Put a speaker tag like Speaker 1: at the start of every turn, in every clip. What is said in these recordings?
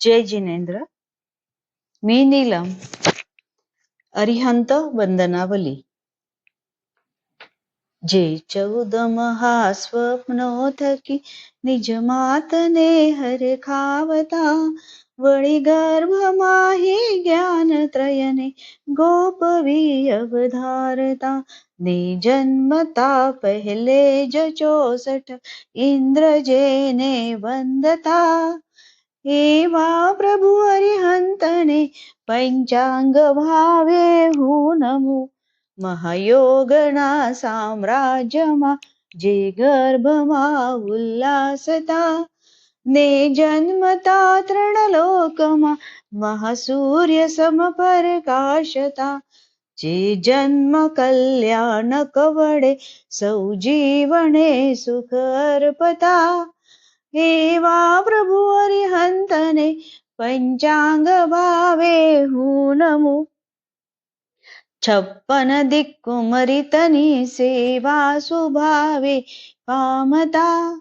Speaker 1: जय जिनेंद्र. मी नीलम. अरिहंत वंदनावली. जे 14 महास्वप्नो थकी निज मातने हर खावता, वळी गर्भ माही ज्ञान त्रयने गोपवी अवधारता. ने जन्मता पहले ज 64 इंद्र जेने वंदता. एवा प्रभु अरिहंतने पंचांग भावे नमो. महायोगना साम्राज्यमा जे गर्भमा उल्लासता. ने जन्मता तृणलोकमा महासूर्य समप्रकाशता. जे जन्म कल्याण कवडे सौजीवने सुख अर्पता. एवा प्रभु अरिहंतने पंचांग भावे नमो. 56 दिक्कुमरितनी सेवा स्वभावे पामता.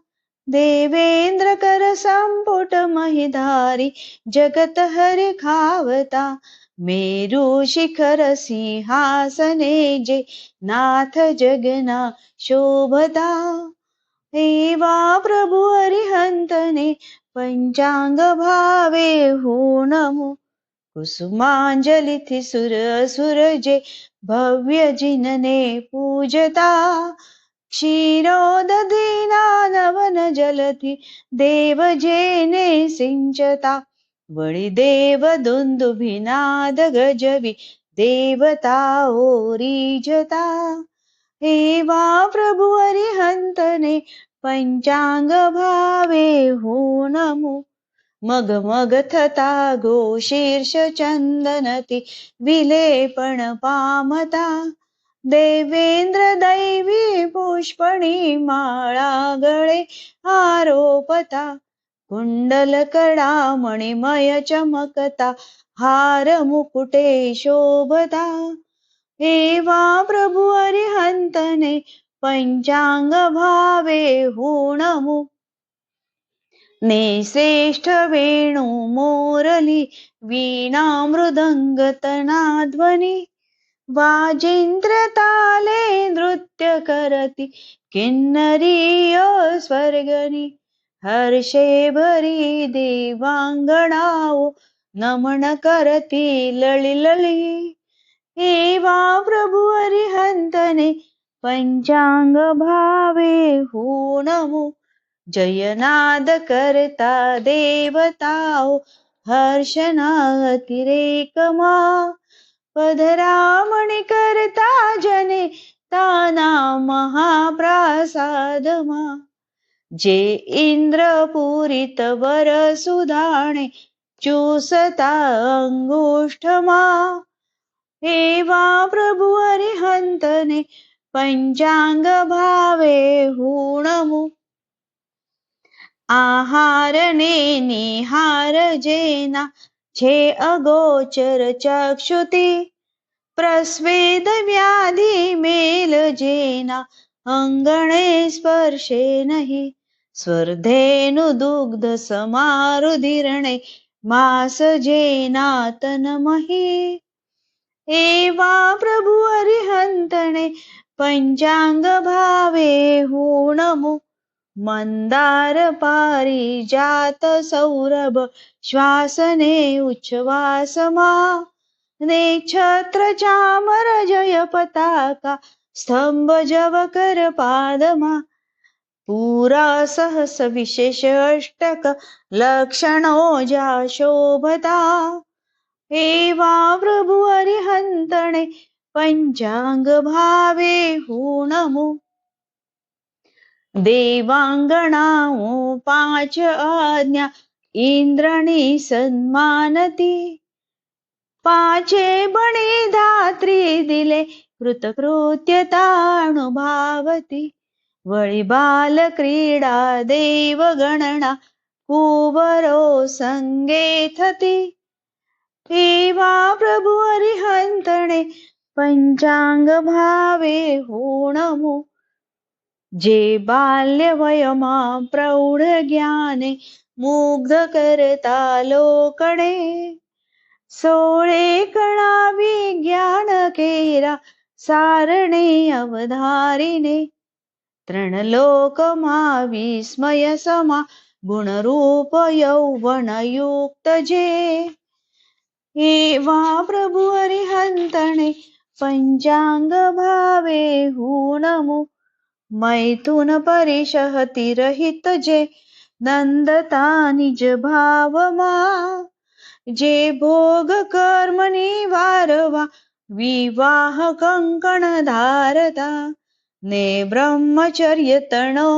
Speaker 1: देवेंद्र कर संपुट महिधारी जगत हरि खावता. मेरु शिखर सिंहासने जे नाथ जगना शोभता. एवा प्रभु अरिहंतने पंचांग भावे नमो. कुसुमांजलिथि सुर असुर जे भव्य जिनने पूजता. क्षीरोदधीना नवन जलधि देव जेने सिंचता. वळी देव दुंदुभिनाद गजवी देवता ओरीजता. एवा प्रभु अरिहंतने पंचांग भावे नमो. मग मग थता गो शीर्ष चंदनती विलेपण पामता. देवेंद्र दैवी पुष्पणी माळा गळे आरोपता. कुंडल कडा मणिमय चमकता हार मुकुटे शोभता. एवा प्रभु अरिहंतने पंचांग भावे नमो. ने श्रेष्ठ वेणू मोरली वीणा मृदंग तनाध्वनी. वाजिंत्र ताले नृत्य करती किन्नरीय स्वर्गनी. हर्षे भरी देवांगणाओ नमन करती लळी लळी. एवा प्रभु अरिहंतने पंचांग भावे नमो. जयनाद करता देवताओ हर्षना अतिरेकमा. पधरामणि करता जने ताना महाप्रासादमा. जे इंद्रपुरीत वर सुधाणे चूसता अंगुष्ठमा. एवा प्रभु अरिहंतने पंचांग भावे नमो. आहारने निहार जेना छे अगोचर चक्षुती. प्रस्वेद व्याधी मेल जेना अंगणे स्पर्शे नहि. स्वर्धेनु दुग्ध समारुधिरणे मास जेना तनमहि. एवा प्रभु अरिहंतने पंचांग भावे नमो. मंदार पारिजात सौरभ श्वासने उच्छ्वासमा. ने छत्र चामर जय पताका स्तंभ जवकर पादमा. पुरा सहस विशेष अष्टक लक्षणो जा शोभता. एवा प्रभु अरिहंतने पंचांग भावे नमो. देवांगणाओ 5 आज्ञा इंद्रणी सन्मानती. 5 बणी धात्री दिले कृतकृत्यतानुभावती. वळी बाल क्रीडा देव गणना कुवरो संगे थती. एवा प्रभु अरिहंतने पंचांग भावे नमो. जे बाल्यवयमा प्रौढ ज्ञाने मुग्ध करता लोकणे 16 कळा विज्ञान केरा सारणे अवधारिणे त्रणलोकमा विस्मय समा गुणरूप यौवन युक्त जे एवा प्रभु अरिहंतणे पंचांग भावे हुणमु मैथुन परिशहति रहित जे नंदता निज भावमा जे भोग कर्म निवारवा विवाह कंकण धारता ने ब्रह्मचर्य तणो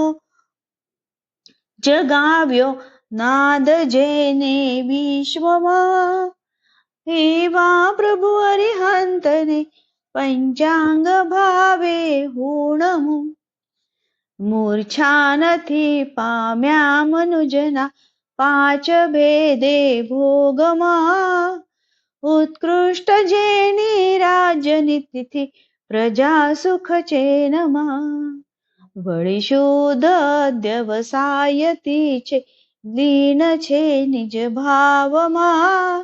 Speaker 1: जगाव्यो नाद जेने विश्वमा एवा प्रभु अरिहंतने पंचांग भावे हुणमु मूर्छा નથી પામ્યા મનુજના પાંચ ભેદે ભોગમાં ઉત્કૃષ્ટ જેની રાજનીતિથી પ્રજા સુખ ચેનમાં વળી શુદ્ધ અધ્યવસાયતી છે લીન છે નિજ ભાવમાં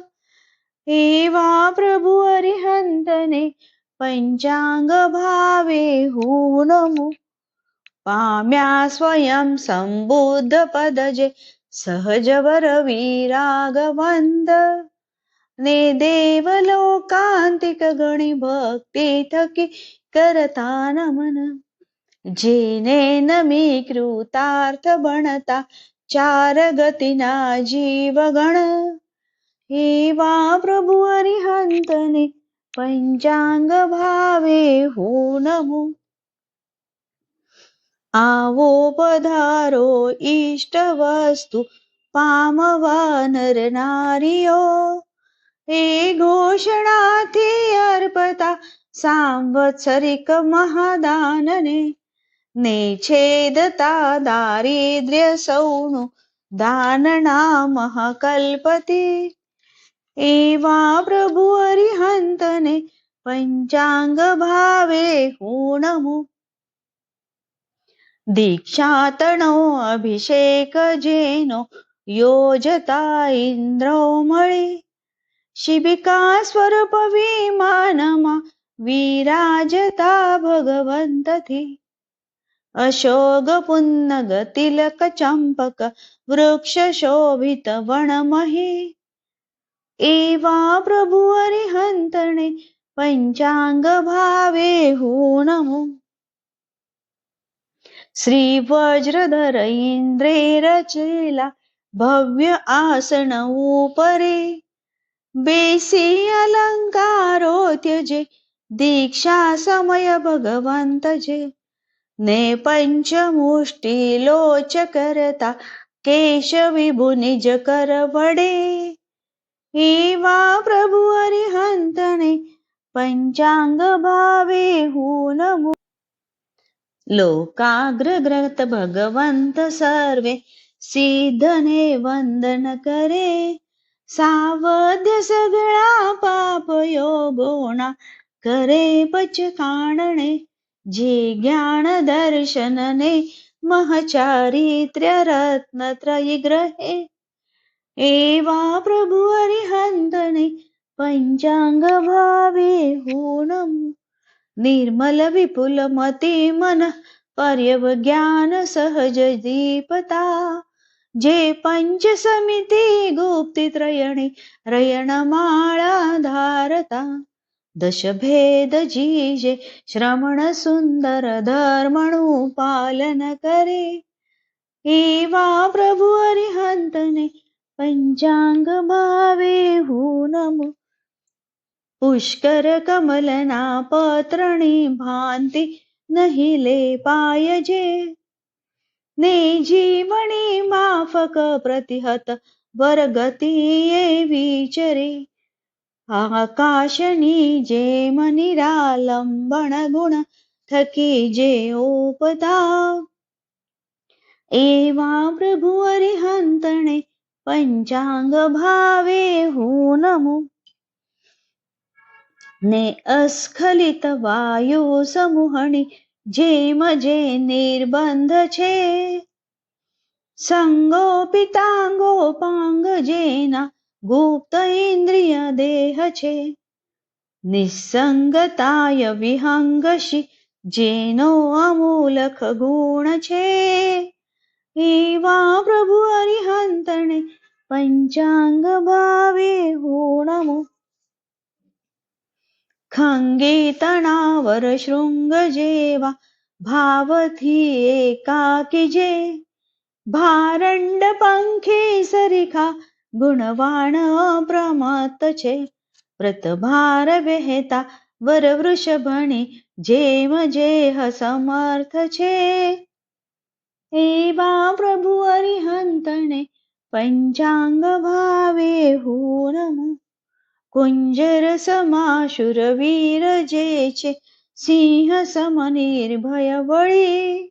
Speaker 1: એવા પ્રભુ અરિહંતને પંચાંગ ભાવે હુણમુ પામ્યા સ્વયં સંબુદ્ધ પદ જે સહજવર વિરાગવંત ને દેવલોકાંતિક ગણી ભક્તિ થકી કરતા નમન જેને નમી કૃતાર્થ બનતા ચાર ગતિના જીવગણ એવા પ્રભુ અરિહંતને પંચાંગ ભાવે હુણમુ આવો પધારો ઈષ્ટ વસ્તુ પામવા નર નારીઓ એ ઘોષણાથી અર્પતા સાંવત્સરિક મહાદાનને ને છેદતા દારિદ્ર્ય સૌનું દાનના મહાકલ્પતિ એવા પ્રભુ અરિહંતને પંચાંગ ભાવે હુણમુ દીક્ષાતણો અભિષેક જેનો યોજતા ઇન્દ્રો મળે શિબિકા સ્વરૂપ વિમાનમાં વિરાજતા ભગવંતથી અશોક પુન્નગ તિલક ચંપક વૃક્ષ શોભિત વણમહી એવા પ્રભુ અરિહંતને પંચાંગ ભાવે હુણમુ શ્રી વજ્રધર ઇન્દ્રે રચેલા ભવ્ય આસન ઉપરે બેસી અલંકારો ત્યજે દીક્ષા સમય ભગવંત જે ને પંચમુષ્ટિ લોચ કરતા કેશ વિભુ નિજ કર વડે એવા પ્રભુ અરિહંતને પંચાંગ ભાવે હુણમુ લોકાગ્રગ્રત ભગવંત સર્વે સિદ્ધને વંદન કરે સાવધ્ય સગળા પાપ યોગોના કરે પચકાણણે જે જ્ઞાન દર્શનને મહચારિત્ર્ય રત્નત્રયી ગ્રહે એવા પ્રભુ અરિહંતને પંચાંગ ભાવે હુણમુ निर्मल विपुल मति मन पर्यव ज्ञान सहज दीपता जे पंच समिति गुप्ति त्रयणी रयण माळा धारता दश भेद जीजे श्रमण सुंदर धर्मणु पालन करे एवा प्रभु अरिहंतने पंचांग भावे हुनमु પુષ્કર કમલના પત્રણી ભાંતિ નહીં લે પાયજે ને જીવણી માફક પ્રતિહત વરગતિ એ વિચરે આકાશની જેમ નિરાલંબણ ગુણ થકી જે ઓપતા એવા પ્રભુ અરિહંતણે પંચાંગ ભાવે હુનમુ ને અસ્ખલિત વાયુ સમૂહણી જેમ જે નિર્બંધ છે સંગોપિતાંગોપાંગ જેના ગુપ્ત ઇન્દ્રિય દેહ છે નિસંગતાય વિહંગશી જેનો અમૂલક ગુણ છે એવા પ્રભુ અરિહંતને પંચાંગ ભાવે હું નમો ખંગે તણાવર શૃંગ જેવા ભાવથી એકાકી જે ભારંડ પંખી સરીખા ગુણવાણ અપ્રમત્ત છે વ્રતભાર વહેતા વર વૃષભણી જેમ જેહ સમર્થ છે એવા પ્રભુ અરિહંતને પંચાંગ ભાવે હું નમો કુંજર સમાશુર વીર જે છે સિંહ સમ નિર્ભય વળી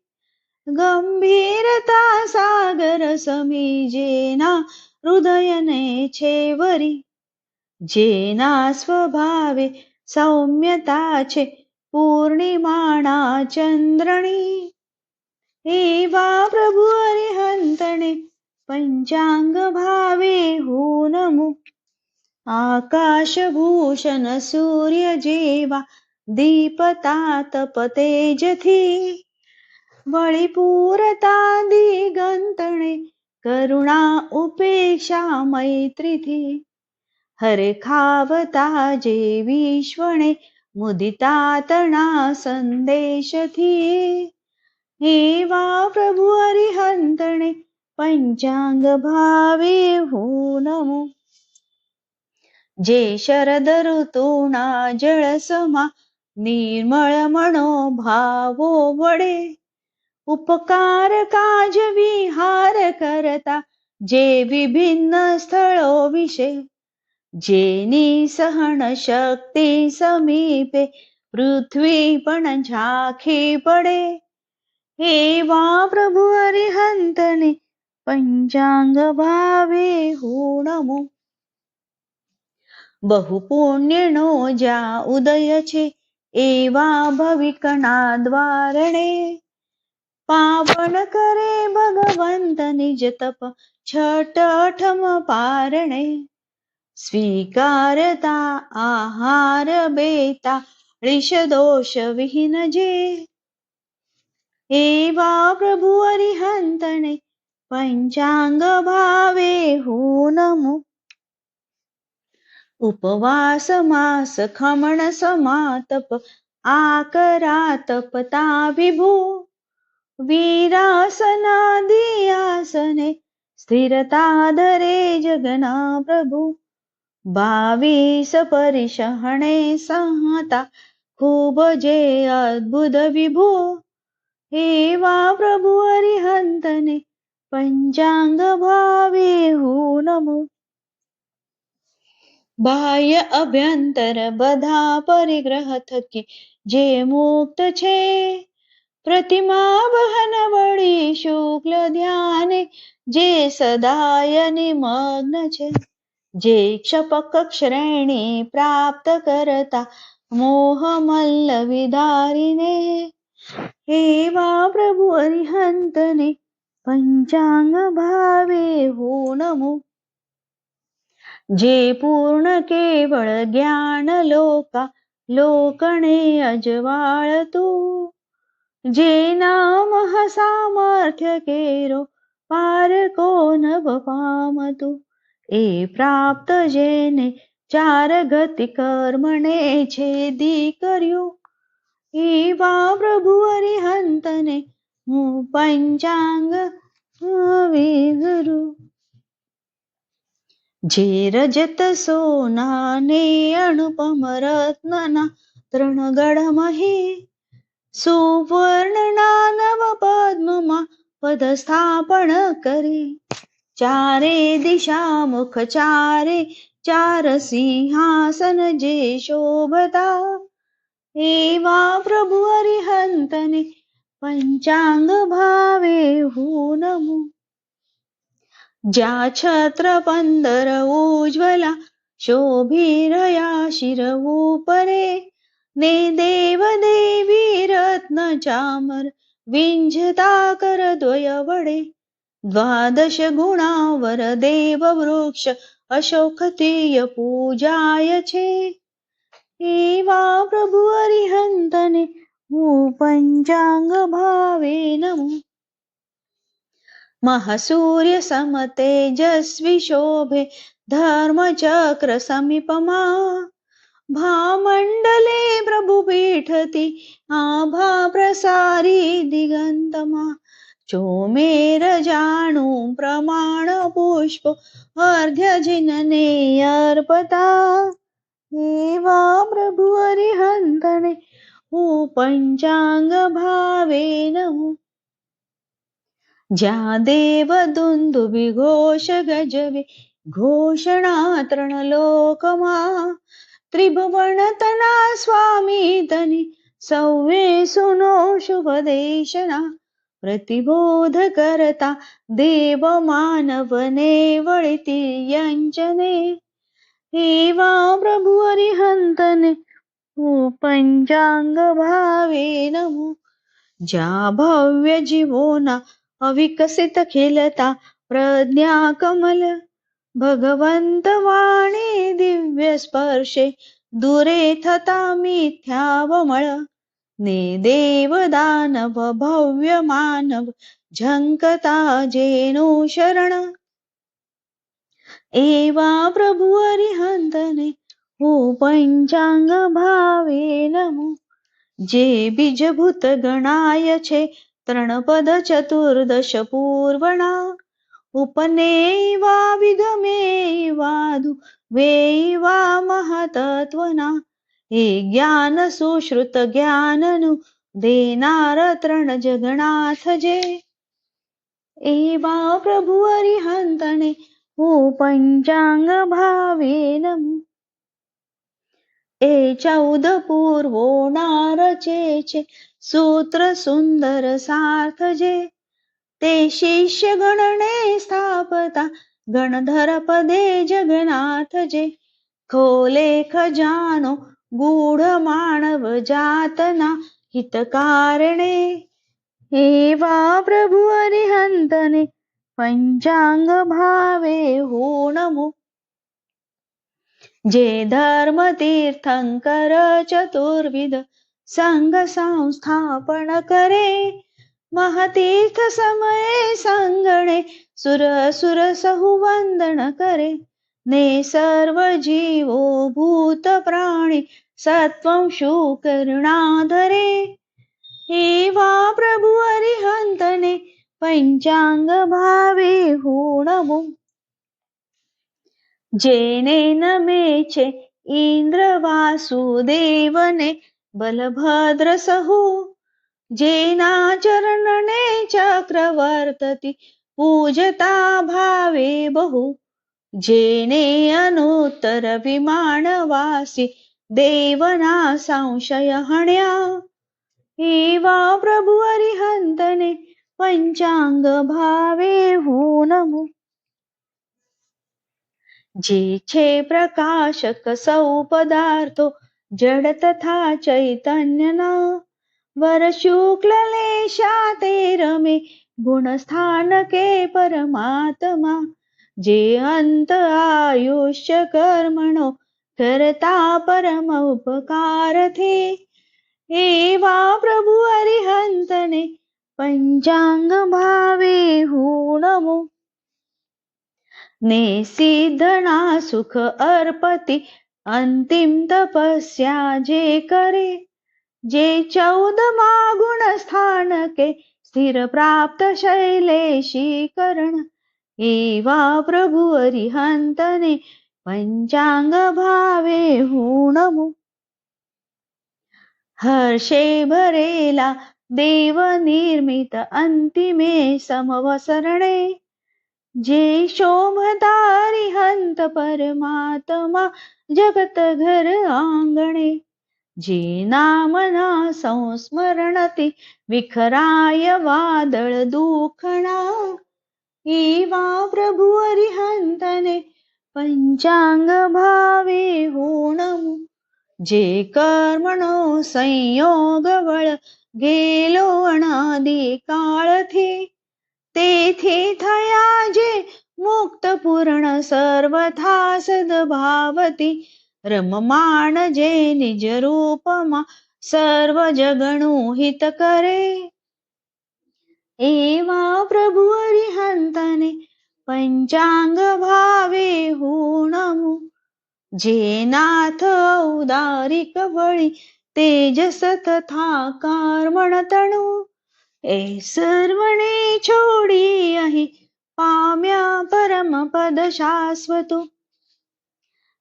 Speaker 1: ગંભીરતા સાગર સમી જેના હૃદયને છે વરી જેના સ્વભાવે સૌમ્યતા છે પૂર્ણિમાના ચંદ્રણી એવા પ્રભુ અરિહંતને પંચાંગ ભાવે હું નમો આકાશભૂષણ સૂર્ય જેવા દીપતા તપ તેજથી વળી પૂરતા દિગંતણે કરુણા ઉપેક્ષા મૈત્રીથી હરખાવતા જે વિશ્વને મુદિતા તણા સંદેશથી એવા પ્રભુ અરિહંતને પંચાંગ ભાવે હું નમો જે શરદ ઋતુના જળ સમા નિર્મળ મનોભાવો વડે ઉપકાર કાજ વિહાર કરતા જે વિભિન્ન સ્થળો વિશે જેની સહન શક્તિ સમીપે પૃથ્વી પણ ઝાંખી પડે એવા પ્રભુ અરિહંતને પંચાંગ ભાવે હું નમો બહુ પુણ્યનો જ્યાં ઉદય છે એવા ભવિકના દ્વારણે પાવન કરે ભગવંત નિજ તપ છઠ અઠમ પારણે સ્વીકારતા આહાર બેતા ઋષ દોષ વિહીન જે એવા પ્રભુ અરિહંતને પંચાંગ ભાવે હું નમો ઉપવાસ માસ ખમણ સમાતપ આકરા તપતા વિભુ વીરાસનાદિયાસને સ્થિરતા ધરે જગના પ્રભુ 22 પરિશહણે સંહતા ખૂબ જે અદ્ભુત વિભુ એવા પ્રભુ અરિહંતને પંચાંગ ભાવે હું નમો બાહ્ય અભ્યંતર બધા પરિગ્રહ થકી જે મુક્ત છે પ્રતિમા વહન વળી શુક્લ ધ્યાને જે સદાય નિમગ્ન છે જે ક્ષપક શ્રેણી પ્રાપ્ત કરતા મોહ મલ્લ વિદારીને એવા પ્રભુ અરિહંતને પંચાંગ ભાવે હું નમો જે પૂર્ણ કેવળ જ્ઞાન લોકા લોકણે અજવાળતું જે નામ સામર્થ્ય કેરો પાર કો નભ પામતું એ પ્રાપ્ત જેને ચાર ગતિ કર્મણે છેદી કર્યું એવા પ્રભુ અરિહંતને હું પંચાંગ ભાવે ધરું જે રજત સોના ને અનુપમ રત્નના ત્રણ ગઢ મહી સુવર્ણના નવ પદ્મમાં પદસ્થાપન કરી ચારે દિશા મુખ ચારે ચાર સિંહાસન જે શોભતા એવા પ્રભુ અરિહંતને પંચાંગ ભાવે હું નમો જ્યાં છત્ર 15 ઉજ્જવલા શોભી રહ્યા શિર ઉપરે ने देव देवी रत्न चामर विंझता करद्वय वडे 12 गुणावर देव वृक्ष अशोकतीय पूजाय छे एवा प्रभु अरिहंतने હું પંચાંગ ભાવે નમો महासूर्य समतेजस्वी शोभे धर्मचक्र समीपमा भामंडले प्रभु पीठती आभा प्रसारी दिगंतमा चोमेर जाणू प्रमाण पुष्प अर्घ्य जिनने अर्पता एवा प्रभु अरिहंतने पंचांग भावे नमो ज्या देव दुंदुबी घोष गजवे घोषणा तृणलोकमा त्रिभुवन तना स्वामी तनी सव्वे सुनो शुभदेशना प्रतिबोध करता देव मानवने वळती यंचने एवा प्रभु अरिहंतने पंचांग भावे नमो ज्या भव्य जीवोना अविकसित खेलता प्रज्ञा कमल भगवंत वाणी दिव्य स्पर्शे दुरे थता मिथ्यावमळ ने देव दानव भव्य मानव झंकता जेनो शरण एवा प्रभु अरिहंतने पंचांग भावे नमो जे बीजभूत गणाय छे त्रणपद चतुर्दश पूर्वणा उपनेवा विगमेवाधु वेवा महतत्वना हे ज्ञान सुश्रुत ज्ञाननु देनार त्रण जगन्नाथ जे एवा प्रभु अरिहंतने पंचांग भावे नमो ए 14 पूर्वोणारचे सूत्र सुंदर सार्थ जे ते शिष्य गणने स्थापता गणधर पदे जगन्नाथ जे खोले खजानो गूढ मानव जातना हितकारणे एवा प्रभु अरिहंतने पंचांग भावे हो नमो जे धर्म तीर्थंकर चतुर्विध संघ संस्थापन करे महतीर्थ समये संगणे सुर सुर सहु वंदन करे ने सर्व जीवो भूत प्राणी सत्वं शुकरुणाधरे एवा प्रभु अरिहंतने पंचांग भावे हो नमो जेने नमेचे इंद्र वासुदेवने बलभद्र सहु जेना चरणने चक्रवर्तती पूजता भावे बहु जेने अनुत्तर विमानवासी देवना संशय हण्या एवा प्रभु अरिहंतने पंचांग भावे हो नमो जे छे प्रकाशक सौ पदार्थो जड तथा चैतन्यना वर शुक्ल लेशा ते रमे गुणस्थान के परमात्मा जे अंत आयुष्य कर्मणो करता परम उपकार थे एवा प्रभु अरिहंतने पंचांग भावे हो नमो ने सिद्धना सुख अर्पति अंतिम तपस्या जे करे जे 14 गुण स्थान के स्थिर प्राप्त शैलेशीकरण एवा प्रभु अरिहंतने पंचांग भावे हो नमो हर्षे भरेला देव निर्मित अंतिमे समवसरणे जे शोभतारी हंत परमात्मा जगत घर आंगणे जे नामना संस्मरणती विखराय वादळ दुखणा एवा प्रभु अरिहंतने पंचांग भावे हो नमो जे कर्मणो संयोग वळ गेलो अनादि काळथी तेथी थया जे मुक्त पूर्ण सर्वथा सद्भावती रममाण जे निज रूपमा सर्व जगणु हित करे एवा प्रभु अरिहंतने पंचांग भावे हुणमु जे नाथ औदारिक बळी तेजस तथा कर्मण तणु ए सर्वणे छोडी अहि पाम्या परम पद शाश्वतु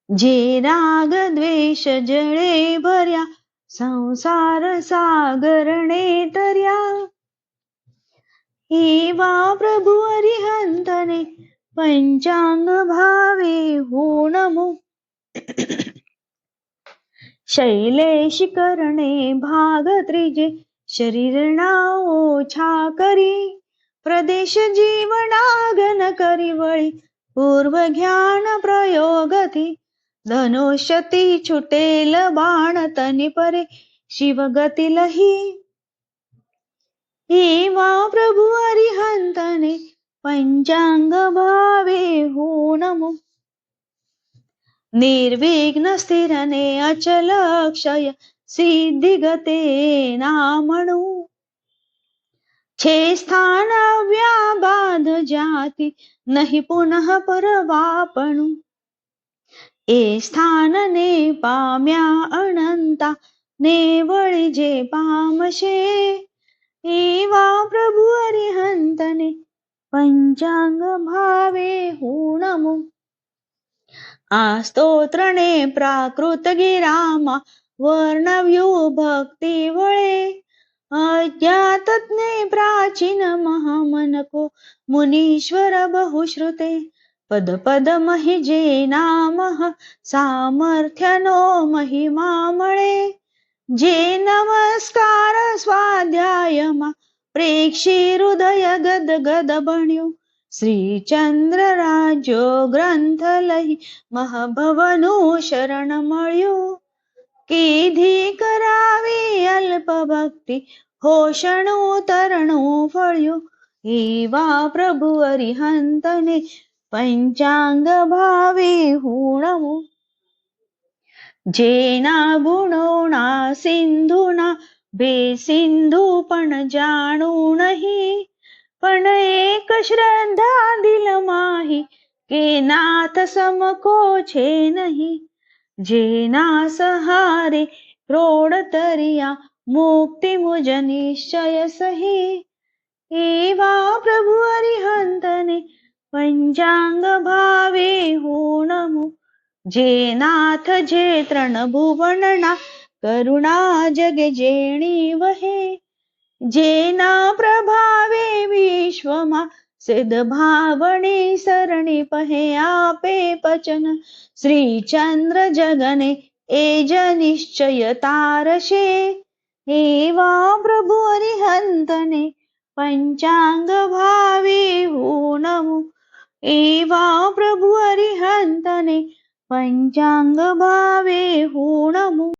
Speaker 1: जे राग द्वेष जळे भर्या संसार सागरणे तरया एवा प्रभु अरिहंतने पंचांग भावे हुणमु शैलेशी करणे भाग त्रिजे शरीरना ओछा करी प्रदेश जीवनागन करी वळी पूर्व ज्ञान प्रयोगती धनुष्यती छुटेल बाण तनि परे शिवगती लही एवा प्रभु अरिहंतने पंचांग भावे हुणमु निर्विघ्न स्थिरने अचल अक्षय सिद्धिगते नामणु छे स्थान व्याबाध जाती नहीं पुनः परवापणु ए स्थान ने पाम्या अनंता ने वळी जे पामशे एवा प्रभु अरिहंतने पंचांग भावे हुणमु आ स्तोत्रणे प्राकृत गिरामा वर्णव्यू भक्ती वळे अज्ञातज्ञे प्राचीन महामनको मुनीश्वर बहुश्रुते पद पद महि जे नामः सामर्थ्यनो महिमा मळे जे नमस्कार स्वाध्यायमा प्रेक्षी हृदय गद गद बण्यो श्रीचंद्र राजो ग्रंथ लही महाभवनु शरण मळ्यो किधी करावी अल्प भक्ती होषणु तरणु फळ्यो एवा प्रभु अरिहंतने पंचांग भावे हुणमु जेना गुणोना सिंधुना बेसिंधु पण जाणू नहीं पण एक श्रद्धा दिल माही के नाथ समको छे नहीं जेना सहारे क्रोड तरिया मुक्ति मुझ निश्चय सही एवा प्रभु अरिहंतने पंचांग भावे हुणमु जे नाथ जे तृण भुवनना करुणा जगे जेणी वहे जेना प्रभावे विश्वमा सिद्ध भावनी सरणी पहे आपे पचन श्रीचंद्र जगने एज निश्चय तारशे एवा प्रभु अरिहंतने पंचांग भावे हुणमु एवा प्रभु अरिहंतने पंचांग भावे हुणमु